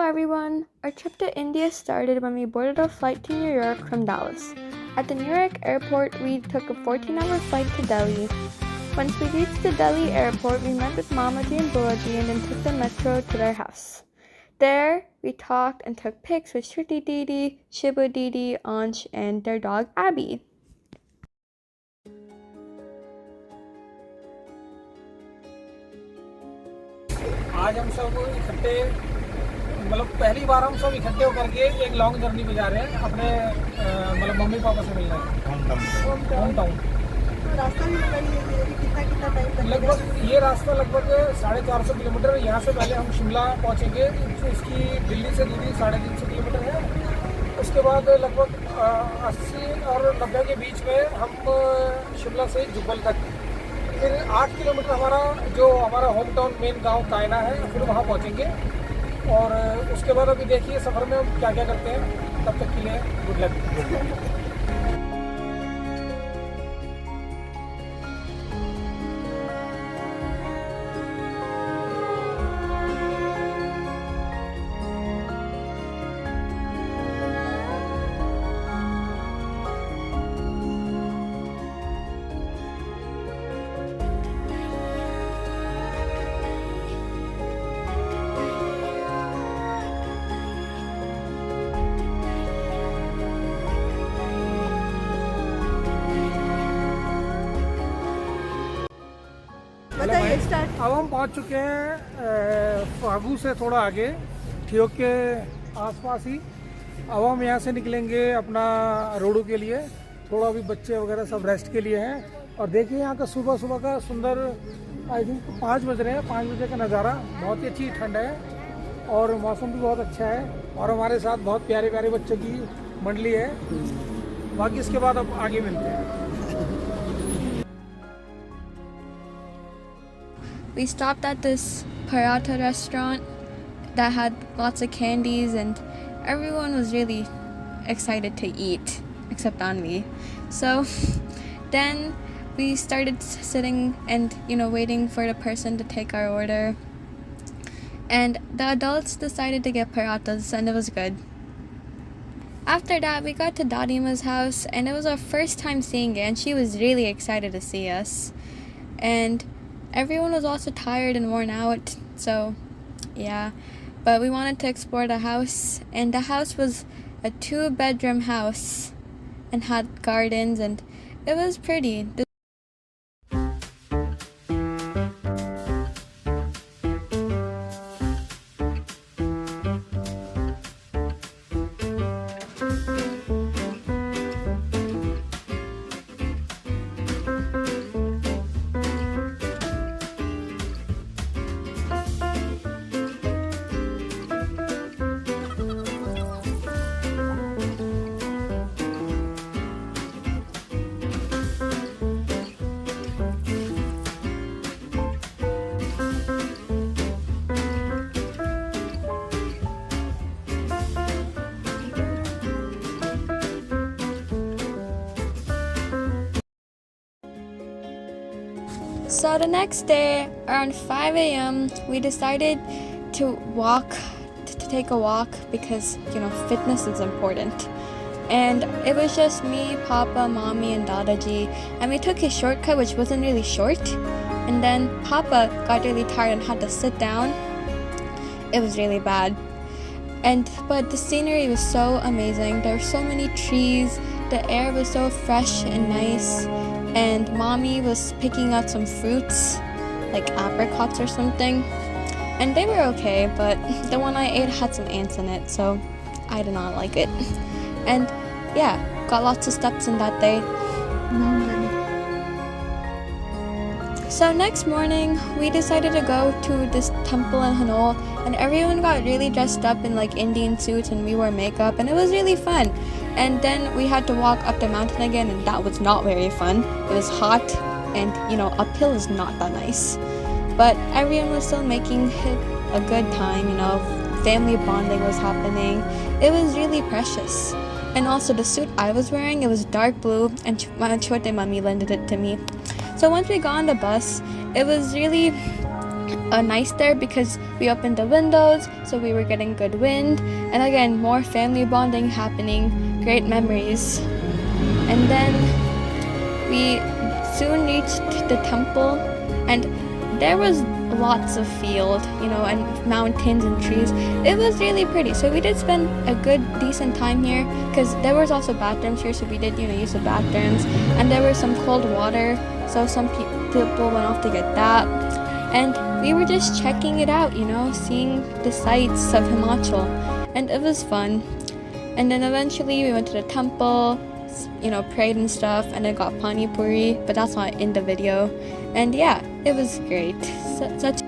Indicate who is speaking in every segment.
Speaker 1: everyone! Our trip to India started when we boarded a flight to New York from Dallas. At the New York airport, we took a 14-hour flight to Delhi. Once we reached the Delhi airport, we met with Mamaji and Bulaji and then took the metro to their house. There, we talked and took pics with Shruti Didi, Shibu Didi, Ansh, and their dog Abby.
Speaker 2: आज हम सब इकट्ठे मतलब पहली बार हम सब इकट्ठे होकर के एक लॉन्ग जर्नी पे जा रहे हैं अपने मतलब मम्मी पापा से मिलने होम टाउन।
Speaker 3: रास्ता भी कितना टाइम
Speaker 2: लगभग ये रास्ता लगभग 450 किलोमीटर। यहाँ से पहले हम शिमला पहुँचेंगे, इसकी दिल्ली से दूरी 350 किलोमीटर है। उसके बाद लगभग 80 और 90 के बीच में हम शिमला से जुब्बल तक, फिर 8 किलोमीटर हमारा होम टाउन मेन गांव कायना है, फिर वहां पहुंचेंगे। और उसके बाद अभी देखिए सफ़र में हम क्या क्या करते हैं। तब तक के लिए गुड लक। अब हम पहुंच चुके हैं फागू से थोड़ा आगे, ठियोग के आसपास ही। अब हम यहाँ से निकलेंगे अपना रोडू के लिए। थोड़ा अभी बच्चे वगैरह सब रेस्ट के लिए हैं। और देखिए यहाँ का सुबह सुबह का सुंदर, आई थिंक 5 बज रहे हैं, 5 बजे का नज़ारा। बहुत ही अच्छी ठंड है और मौसम भी बहुत अच्छा है। और हमारे साथ बहुत प्यारे प्यारे बच्चों की मंडली है। बाकी इसके बाद अब आगे मिलते हैं।
Speaker 1: We stopped at this paratha restaurant that had lots of candies and everyone was really excited to eat, except Anvi. So then we started sitting and, waiting for the person to take our order. And the adults decided to get parathas and it was good. After that, we got to Dadima's house and it was our first time seeing it and she was really excited to see us. And everyone was also tired and worn out, so yeah. But we wanted to explore the house, and the house was a 2-bedroom house and had gardens, and it was pretty. So the next day, around 5 a.m., we decided to take a walk because, fitness is important. And it was just me, Papa, Mommy, and Dadaji. And we took a shortcut, which wasn't really short. And then Papa got really tired and had to sit down. It was really bad. But the scenery was so amazing. There were so many trees. The air was so fresh and nice. And Mommy was picking out some fruits, like apricots or something. And they were okay, but the one I ate had some ants in it, so I did not like it. And yeah, got lots of steps in that day. So next morning, we decided to go to this temple in Hanol, and everyone got really dressed up in like Indian suits and we wore makeup, and it was really fun. And then we had to walk up the mountain again, and that was not very fun. It was hot, and uphill is not that nice. But everyone was still making it a good time, family bonding was happening. It was really precious. And also the suit I was wearing, it was dark blue, and my chote mummy lended it to me. So once we got on the bus, it was really nice there because we opened the windows, so we were getting good wind, and again, more family bonding happening, great memories. And then we soon reached the temple, and there was lots of field, and mountains and trees. It was really pretty, so we did spend a good decent time here because there was also bathrooms here, so we did use the bathrooms, and there was some cold water, so some people went off to get that, and we were just checking it out, seeing the sights of Himachal, and it was fun. And then eventually we went to the temple, prayed and stuff, and then got pani puri, but that's not in the video. And yeah, it was great. Such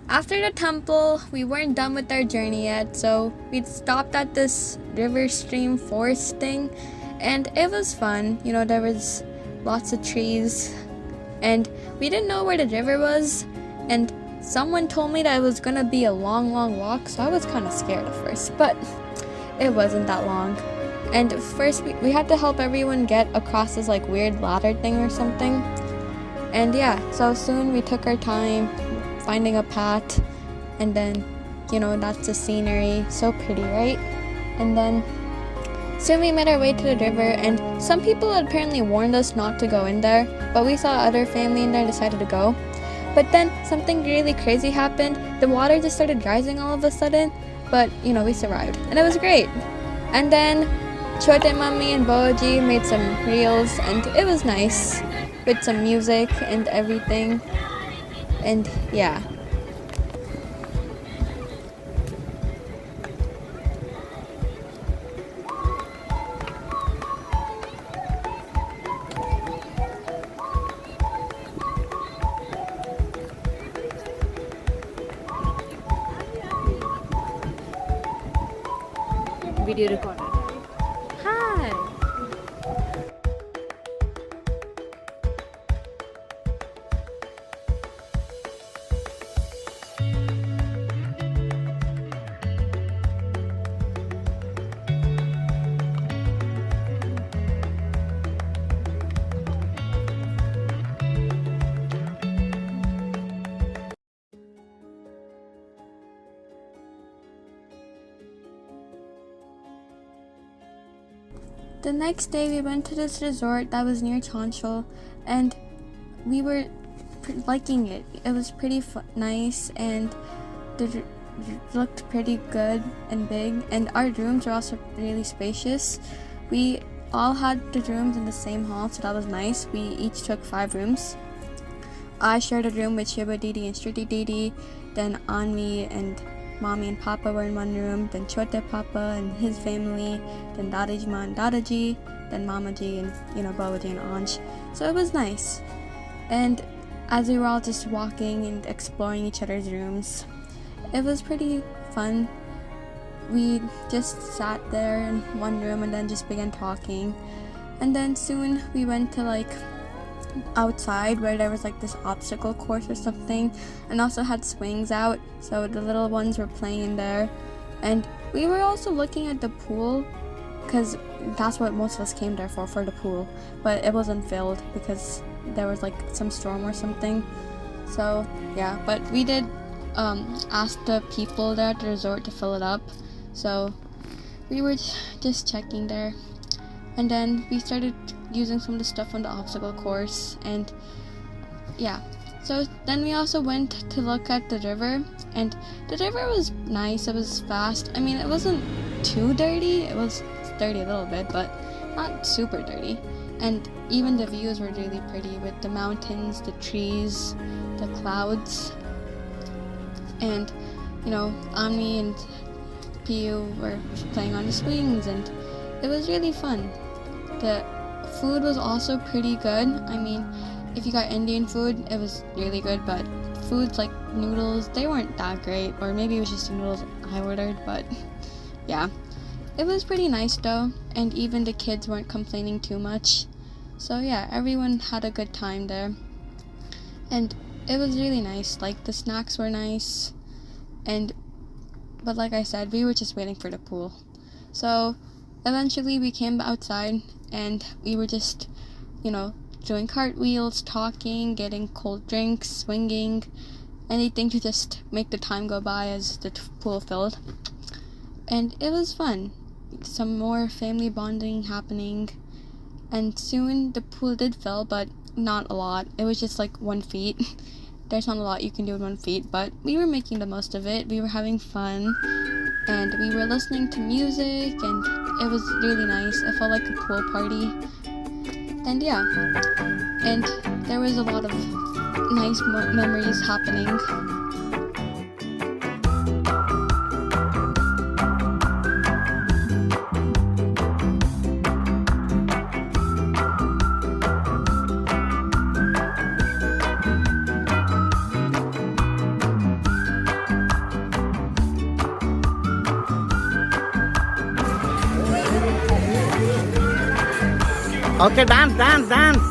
Speaker 1: After the temple, we weren't done with our journey yet, so we stopped at this river stream forest thing, and it was fun. There was lots of trees, and we didn't know where the river was, and someone told me that it was gonna be a long walk, so I was kind of scared at first, but it wasn't that long. And first we had to help everyone get across this weird ladder thing or something, and yeah, so soon we took our time finding a path, and then that's the scenery, so pretty, right? And then soon we made our way to the river, and some people had apparently warned us not to go in there, but we saw other family in there and decided to go. But then something really crazy happened. The water just started rising all of a sudden, but we survived, and it was great. And then Chote Mummy and Boji made some reels, and it was nice with some music and everything. And yeah.
Speaker 4: Video recorder. Hi.
Speaker 1: The next day we went to this resort that was near Chanshal, and we were liking it. It was pretty nice, and it looked pretty good and big, and our rooms were also really spacious. We all had the rooms in the same hall, so that was nice. We each took 5 rooms. I shared a room with Shiba Didi and Shruti Didi, then Anvi and Mommy and Papa were in one room, then Chote Papa and his family, then Dadijma and Dadaji, then Mamaji and Babaji and Anj. So it was nice. And as we were all just walking and exploring each other's rooms, it was pretty fun. We just sat there in one room and then just began talking. And then soon we went to outside where there was this obstacle course or something, and also had swings out, so the little ones were playing in there. And we were also looking at the pool because that's what most of us came there for the pool, but it wasn't filled because there was some storm or something. So yeah, but we did ask the people there at the resort to fill it up, so we were just checking there. And then we started using some of the stuff on the obstacle course, and yeah. So then we also went to look at the river, and the river was nice. It was fast. I mean, it wasn't too dirty. It was dirty a little bit, but not super dirty. And even the views were really pretty with the mountains, the trees, the clouds. And Ami and Piyu were playing on the swings, and it was really fun. The food was also pretty good. I mean, if you got Indian food, it was really good, but foods like noodles, they weren't that great, or maybe it was just the noodles I ordered, but yeah. It was pretty nice though, and even the kids weren't complaining too much. So yeah, everyone had a good time there. And it was really nice. Like, the snacks were nice. But like I said, we were just waiting for the pool. So eventually we came outside and we were just, doing cartwheels, talking, getting cold drinks, swinging, anything to just make the time go by as the pool filled. And it was fun. Some more family bonding happening. And soon the pool did fill, but not a lot. It was just like 1 feet. There's not a lot you can do in 1 feet, but we were making the most of it. We were having fun, and we were listening to music, and it was really nice. It felt like a pool party. And yeah, and there was a lot of nice memories happening.
Speaker 5: Okay, dance, dance, dance.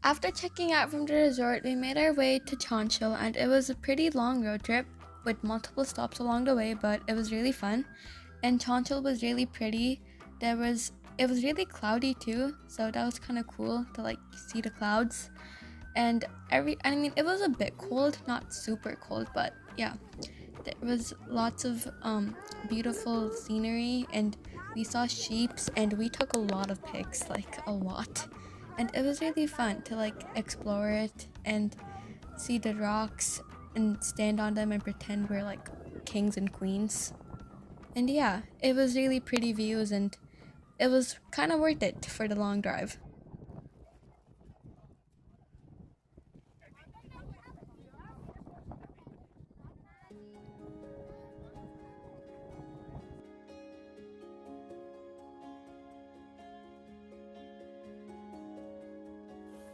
Speaker 1: After checking out from the resort, we made our way to Chanshal, and it was a pretty long road trip with multiple stops along the way, but it was really fun. And Chanshal was really pretty. It was really cloudy too, so that was kind of cool to see the clouds. And it was a bit cold, not super cold, but yeah, there was lots of beautiful scenery, and we saw sheeps, and we took a lot of pics, a lot. And it was really fun to explore it and see the rocks and stand on them and pretend we're kings and queens. And yeah, it was really pretty views, and it was kind of worth it for the long drive.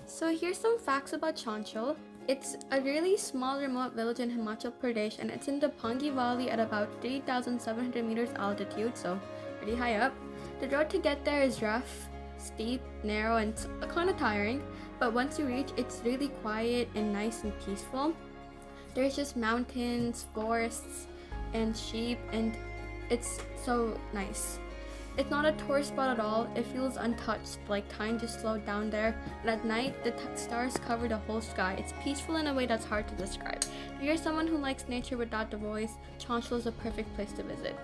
Speaker 1: So here's some facts about Chanshal. It's a really small remote village in Himachal Pradesh, and it's in the Pangi Valley at about 3,700 meters altitude, so pretty high up. The road to get there is rough, steep, narrow, and kind of tiring, but once you reach, it's really quiet and nice and peaceful. There's just mountains, forests, and sheep, and it's so nice. It's not a tourist spot at all. It feels untouched, like time just slowed down there. And at night, the stars cover the whole sky. It's peaceful in a way that's hard to describe. If you're someone who likes nature without the voice, Chanshal is a perfect place to visit.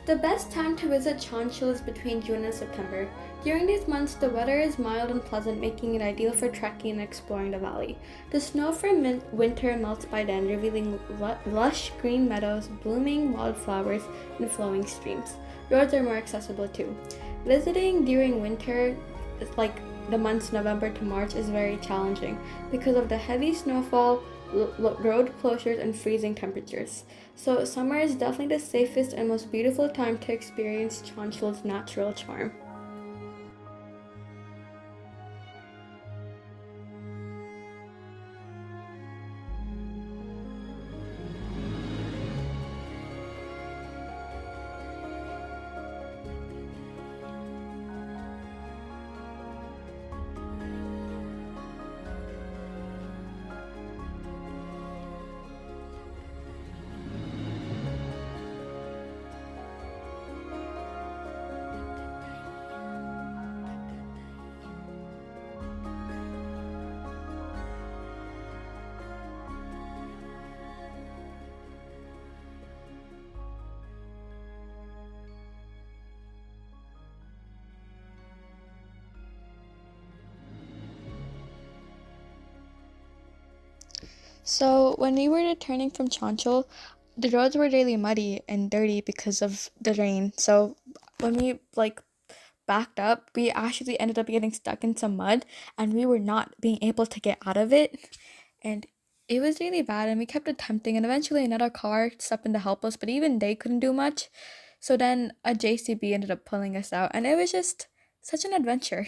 Speaker 1: The best time to visit Chanshal is between June and September. During these months, the weather is mild and pleasant, making it ideal for trekking and exploring the valley. The snow from winter melts by then, revealing lush green meadows, blooming wildflowers, and flowing streams. Roads are more accessible too. Visiting during winter, like the months November to March, is very challenging because of the heavy snowfall, road closures, and freezing temperatures. So summer is definitely the safest and most beautiful time to experience Chanshal's natural charm. So when we were returning from Chanshal, the roads were really muddy and dirty because of the rain. So when we backed up, we actually ended up getting stuck in some mud and we were not being able to get out of it. And it was really bad and we kept attempting and eventually another car stepped in to help us, but even they couldn't do much. So then a JCB ended up pulling us out and it was just such an adventure.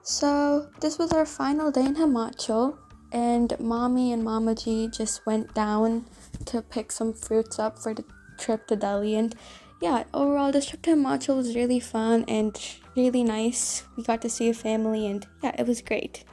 Speaker 1: So this was our final day in Himachal, and Mommy and Mamaji just went down to pick some fruits up for the trip to Delhi. And yeah, overall this trip to Himachal was really fun and really nice. We got to see a family and yeah, it was great.